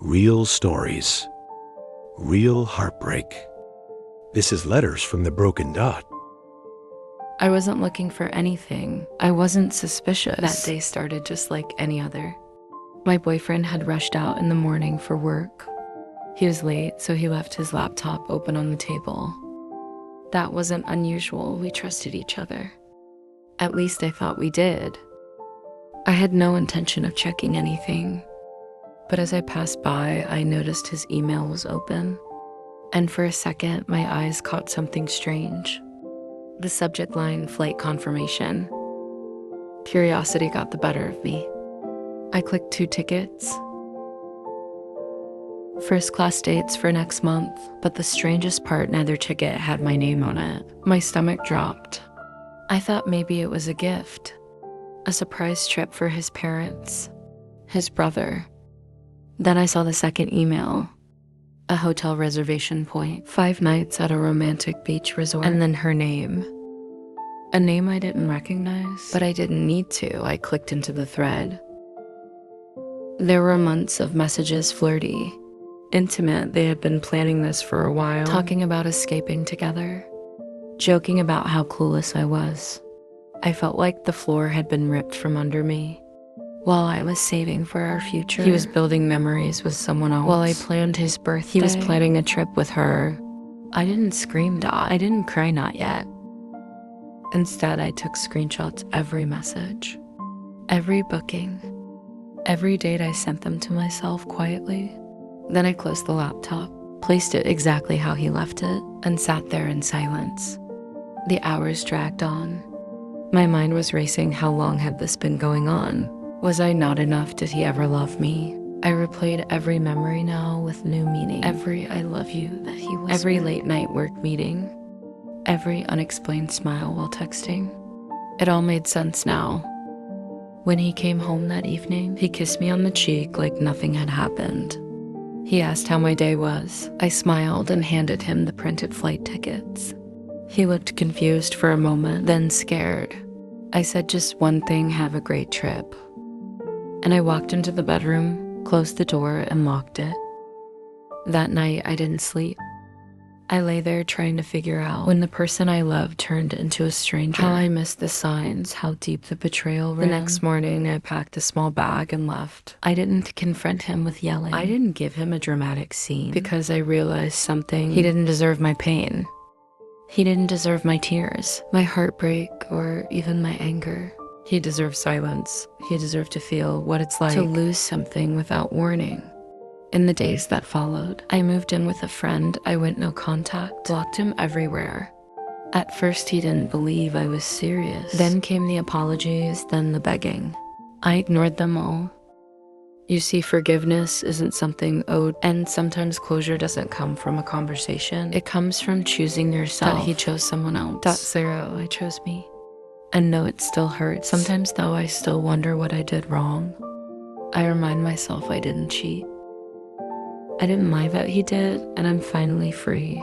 Real stories. Real heartbreak. This is Letters from the Broken Dot. I wasn't looking for anything. I wasn't suspicious. That day started just like any other. My boyfriend had rushed out in the morning for work. He was late, so he left his laptop open on the table. That wasn't unusual. We trusted each other. At least I thought we did. I had no intention of checking anything. But as I passed by, I noticed his email was open. And for a second, my eyes caught something strange. The subject line, flight confirmation. Curiosity got the better of me. I clicked 2 tickets. First class dates for next month, but the strangest part, neither ticket had my name on it. My stomach dropped. I thought maybe it was a gift. A surprise trip for his parents. His brother. Then I saw the second email. A hotel reservation point, 5 nights at a romantic beach resort, and then her name. A name I didn't recognize, but I didn't need to. I clicked into the thread. There were months of messages, flirty, intimate. They had been planning this for a while, talking about escaping together, joking about how clueless I was. I felt like the floor had been ripped from under me. While I was saving for our future, he was building memories with someone else. While I planned his birthday, he was planning a trip with her. I didn't scream, I didn't cry, not yet. Instead, I took screenshots every message, every booking, every date. I sent them to myself quietly. Then I closed the laptop, placed it exactly how he left it, and sat there in silence. The hours dragged on. My mind was racing. How long had this been going on? Was I not enough? Did he ever love me? I replayed every memory now with new meaning. Every I love you that he whispered. Every late night work meeting. Every unexplained smile while texting. It all made sense now. When he came home that evening, he kissed me on the cheek like nothing had happened. He asked how my day was. I smiled and handed him the printed flight tickets. He looked confused for a moment, then scared. I said just one thing, have a great trip. And I walked into the bedroom, closed the door, and locked it. That night, I didn't sleep. I lay there trying to figure out when the person I loved turned into a stranger. How I missed the signs, how deep the betrayal ran. The next morning, I packed a small bag and left. I didn't confront him with yelling. I didn't give him a dramatic scene because I realized something. He didn't deserve my pain. He didn't deserve my tears, my heartbreak, or even my anger. He deserved silence. He deserved to feel what it's like to lose something without warning. In the days that followed, I moved in with a friend. I went no contact, blocked him everywhere. At first, he didn't believe I was serious. Then came the apologies, then the begging. I ignored them all. You see, forgiveness isn't something owed, and sometimes closure doesn't come from a conversation. It comes from choosing yourself. That he chose someone else. .0, I chose me. And no, it still hurts. Sometimes, though, I still wonder what I did wrong. I remind myself I didn't cheat. I didn't mind that he did, and I'm finally free.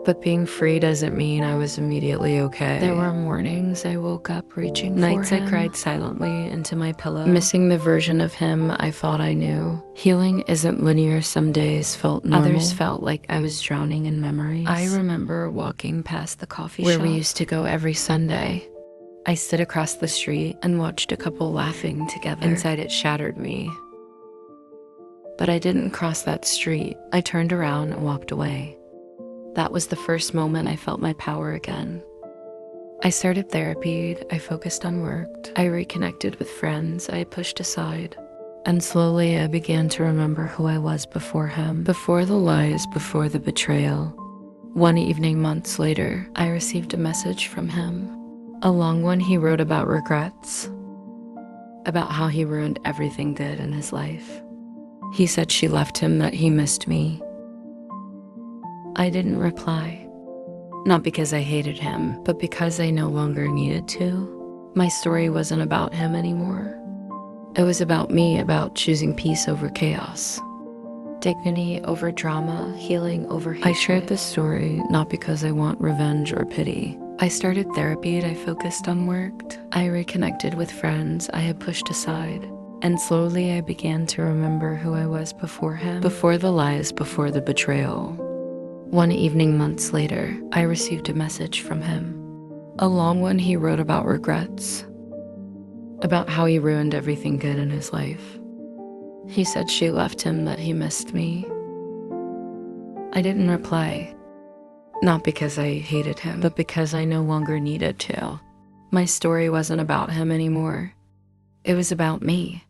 But being free doesn't mean I was immediately okay. There were mornings I woke up reaching for him. Nights I cried silently into my pillow, missing the version of him I thought I knew. Healing isn't linear. Some days felt normal. Others felt like I was drowning in memories. I remember walking past the coffee shop where we used to go every Sunday. I stood across the street and watched a couple laughing together. Inside, it shattered me. But I didn't cross that street. I turned around and walked away. That was the first moment I felt my power again. I started therapy. I focused on work. I reconnected with friends I pushed aside. And slowly I began to remember who I was before him, before the lies, before the betrayal. One evening, months later, I received a message from him. A long one. He wrote about regrets, about how he ruined everything good in his life. He said she left him, that he missed me. I didn't reply, not because I hated him, but because I no longer needed to. My story wasn't about him anymore. It was about me, about choosing peace over chaos, dignity over drama, healing over hatred. I shared this story not because I want revenge or pity. I started therapy. I focused on work. I reconnected with friends I had pushed aside. And slowly I began to remember who I was before him, before the lies, before the betrayal. One evening months later, I received a message from him. A long one. He wrote about regrets, about how he ruined everything good in his life. He said she left him, that he missed me. I didn't reply, not because I hated him, but because I no longer needed to. My story wasn't about him anymore. It was about me.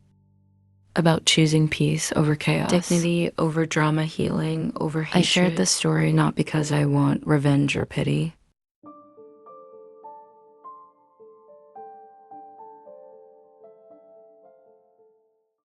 About choosing peace over chaos, dignity over drama, healing over hatred. I shared this story not because I want revenge or pity,